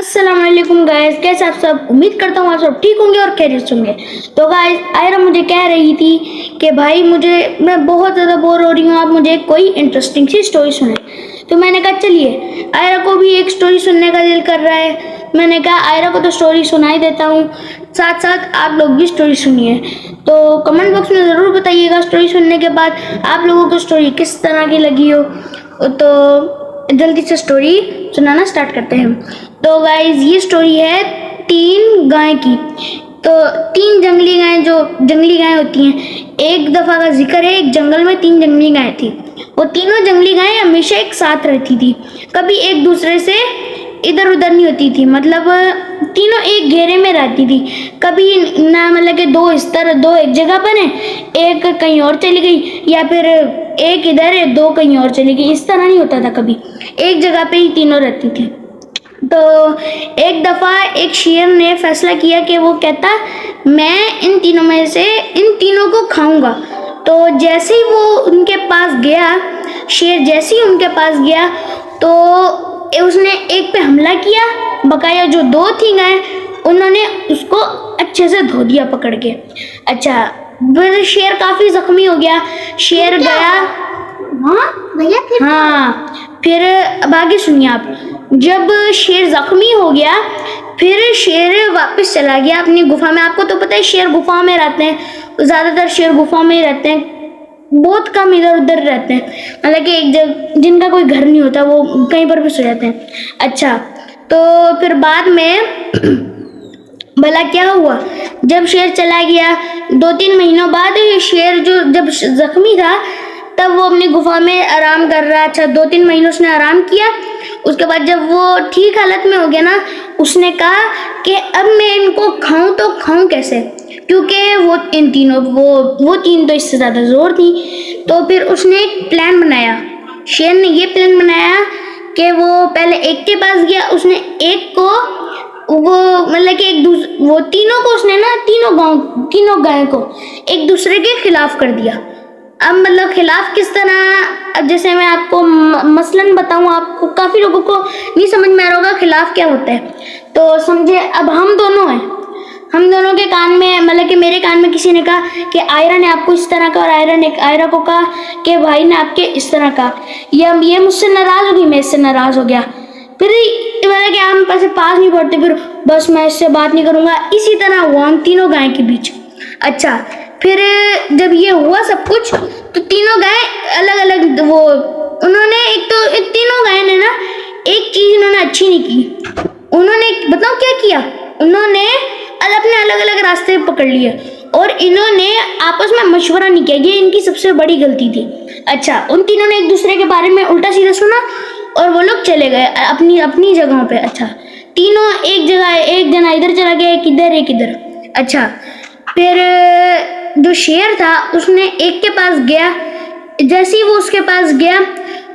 अस्सलाम वालेकुम गाइस, कैसे आप सब। उम्मीद करता हूँ आप सब ठीक होंगे और खैरियत से होंगे। तो गाइस आयरा मुझे कह रही थी कि भाई मैं बहुत ज़्यादा बोर हो रही हूँ, आप मुझे कोई इंटरेस्टिंग सी स्टोरी सुने। तो मैंने कहा चलिए, आयरा को भी एक स्टोरी सुनने का दिल कर रहा है। मैंने कहा आयरा को तो स्टोरी सुनाई देता हूँ, साथ साथ आप लोग भी स्टोरी सुनिए। तो कमेंट बॉक्स में ज़रूर बताइएगा स्टोरी सुनने के बाद आप लोगों को स्टोरी किस तरह की लगी हो। तो जल्दी से स्टोरी सुनाना स्टार्ट करते हैं। तो गाइज ये स्टोरी है 3 गाय की। तो 3 जंगली गायें, जो जंगली गायें होती हैं, एक दफ़ा का जिक्र है, एक जंगल में 3 जंगली गायें थी। वो तीनों जंगली गायें हमेशा एक साथ रहती थी, कभी एक दूसरे से इधर उधर नहीं होती थी। मतलब तीनों एक घेरे में रहती थी, कभी ना मतलब कि दो एक जगह पर हैं, एक कहीं और चली गई, या फिर एक इधर है दो कहीं और चली गई। इस तरह नहीं होता था, कभी एक जगह पे ही तीनों रहती थी। तो एक दफ़ा एक शेर ने फैसला किया कि वो कहता मैं इन तीनों में से इन तीनों को खाऊंगा। तो जैसे ही वो उनके पास गया, शेर जैसे ही उनके पास गया तो उसने एक पे हमला किया। बकाया जो 2 थी गायें, उन्होंने उसको अच्छे से धो दिया पकड़ के। अच्छा, फिर शेर काफ़ी ज़ख्मी हो गया। शेर गया, हाँ भैया, फिर अब आगे सुनिए आप। जब शेर ज़ख्मी हो गया, फिर शेर वापस चला गया अपनी गुफा में। आपको तो पता है शेर गुफा में रहते हैं, ज़्यादातर शेर गुफा में ही रहते हैं, बहुत कम इधर उधर रहते हैं। मतलब कि एक जगह जिनका कोई घर नहीं होता वो कहीं पर भी सो जाते हैं। अच्छा, तो फिर बाद में भला क्या हुआ, जब शेर चला गया 2-3 महीनों बाद, शेर जो जब ज़ख्मी था तब वो अपनी गुफा में आराम कर रहा। अच्छा, 2-3 महीनों उसने आराम किया। उसके बाद जब वो ठीक हालत में हो गया ना, उसने कहा कि अब मैं इनको खाऊं तो खाऊं कैसे, क्योंकि वो इन तीनों वो 3 तो इससे ज़्यादा ज़ोर थी। तो फिर उसने एक प्लान बनाया। शेर ने ये प्लान बनाया कि वो पहले एक के पास गया, उसने एक को वो मतलब कि वो तीनों को उसने ना तीनों गायों को एक दूसरे के खिलाफ कर दिया। अब मतलब खिलाफ किस तरह, अब जैसे मैं आपको मसलन बताऊं, आपको काफ़ी लोगों को नहीं समझ में आ रहा होगा खिलाफ क्या होता है। तो समझे, अब हम दोनों हैं, हम दोनों के कान में मतलब कि मेरे कान में किसी ने कहा कि आयरा ने आपको इस तरह का, और आयरा को कहा कि भाई ने आपके इस तरह का, या ये मुझसे नाराज़ हो गई, मैं इससे नाराज़ हो गया। फिर मतलब कि हम पैसे पास नहीं पड़ते, फिर बस मैं इससे बात नहीं करूँगा। इसी तरह हुआ हम तीनों गाय के बीच। अच्छा, फिर जब ये हुआ सब कुछ, तो तीनों गाय अलग अलग वो उन्होंने एक तीनों गाय ने ना एक चीज़ इन्होंने अच्छी नहीं की। उन्होंने बताओ क्या किया, उन्होंने अपने अलग अलग रास्ते पकड़ लिए और इन्होंने आपस में मशवरा नहीं किया। ये इनकी सबसे बड़ी गलती थी। अच्छा, उन तीनों ने एक दूसरे के बारे में उल्टा सीधा सुना और वो लोग चले गए अपनी अपनी जगहों पे। अच्छा, तीनों एक जगह, एक जना इधर चला गया, एक इधर एक इधर। अच्छा, फिर जो शेर था उसने एक के पास गया। जैसे ही वो उसके पास गया,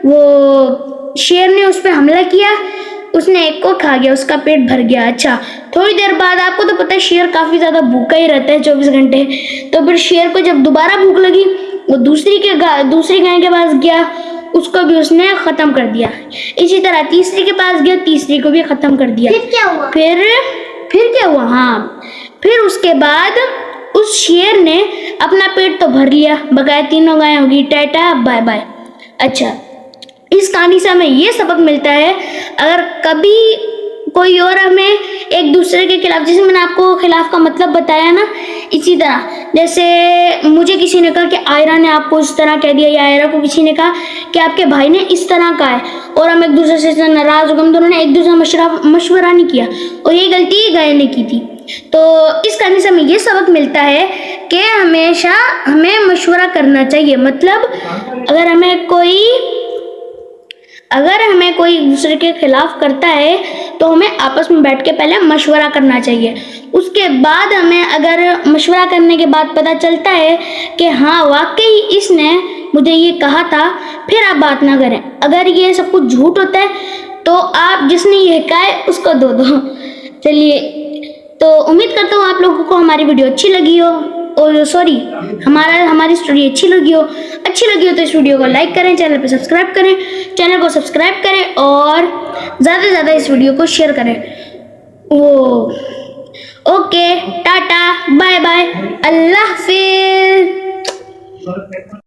वो शेर ने उस पर हमला किया, उसने एक को खा गया, उसका पेट भर गया। अच्छा, थोड़ी देर बाद, आपको तो पता है शेर काफ़ी ज़्यादा भूखा ही रहता है 24 घंटे। तो फिर शेर को जब दोबारा भूख लगी, वो दूसरी गाय के पास गया, उसको भी उसने ख़त्म कर दिया। इसी तरह तीसरी के पास गया, तीसरी को भी ख़त्म कर दिया। फिर क्या हुआ? फिर क्या हुआ, हाँ, फिर उसके बाद उस शेर ने अपना पेट तो भर लिया, बकाया तीनों गायें होगी टाटा बाय बाय। अच्छा, इस कहानी से हमें ये सबक मिलता है, अगर कभी कोई और हमें एक दूसरे के खिलाफ, जैसे मैंने आपको खिलाफ का मतलब बताया ना, इसी तरह जैसे मुझे किसी ने कहा कि आयरा ने आपको इस तरह कह दिया, या आयरा को किसी ने कहा कि आपके भाई ने इस तरह कहा है, और हम एक दूसरे से नाराज़ हो गए, हम दोनों ने एक दूसरे मशवरा नहीं किया, और ये गलती गाय ने की थी। तो इस कहानी से हमें ये सबक मिलता है कि हमेशा हमें मशवरा करना चाहिए। मतलब अगर हमें कोई दूसरे के खिलाफ करता है तो हमें आपस में बैठ के पहले मशवरा करना चाहिए। उसके बाद हमें अगर मशवरा करने के बाद पता चलता है कि हाँ वाकई इसने मुझे ये कहा था, फिर आप बात ना करें। अगर ये सब कुछ झूठ होता है तो आप जिसने ये कहा है उसको दो। चलिए, तो उम्मीद करता हूँ आप लोगों को हमारी वीडियो अच्छी लगी हो, और सॉरी हमारी स्टोरी अच्छी लगी हो तो इस वीडियो को लाइक करें, चैनल को सब्सक्राइब करें और ज़्यादा से ज़्यादा इस वीडियो को शेयर करें। वो ओके, टाटा, बाय बाय, अल्लाह हाफिज।